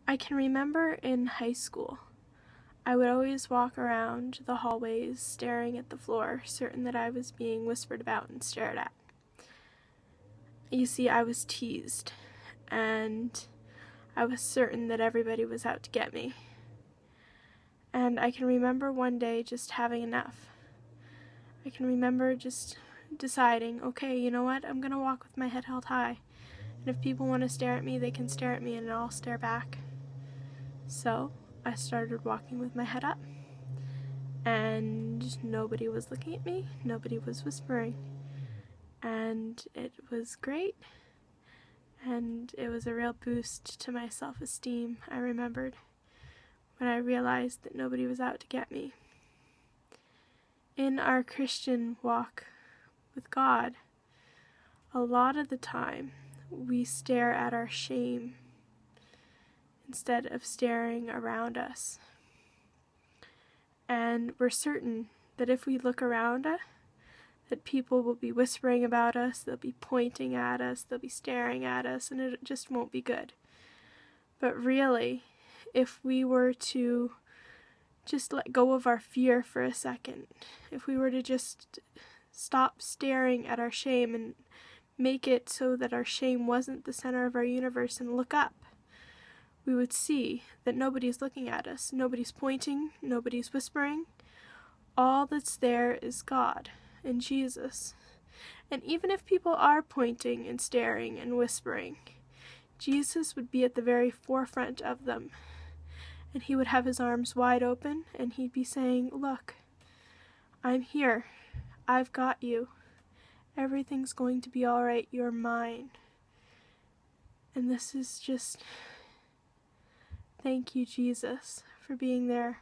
I can remember in high school, I would always walk around the hallways staring at the floor, certain that I was being whispered about and stared at. You see, I was teased, and I was certain that everybody was out to get me. And I can remember one day just having enough. I can remember just deciding, okay, you know what, I'm gonna walk with my head held high. And if people want to stare at me, they can stare at me and I'll stare back. So I started walking with my head up. And nobody was looking at me, nobody was whispering. And it was great. And it was a real boost to my self-esteem, I remembered, when I realized that nobody was out to get me. In our Christian walk with God, a lot of the time we stare at our shame instead of staring around us. And we're certain that if we look around us, that people will be whispering about us, they'll be pointing at us, they'll be staring at us, and it just won't be good. But really, if we were to just let go of our fear for a second, if we were to just stop staring at our shame and make it so that our shame wasn't the center of our universe and look up, we would see that nobody's looking at us, nobody's pointing, nobody's whispering. All that's there is God and Jesus. And even if people are pointing and staring and whispering, Jesus would be at the very forefront of them. And he would have his arms wide open and he'd be saying, look, I'm here. I've got you. Everything's going to be all right. You're mine. And this is just, thank you, Jesus, for being there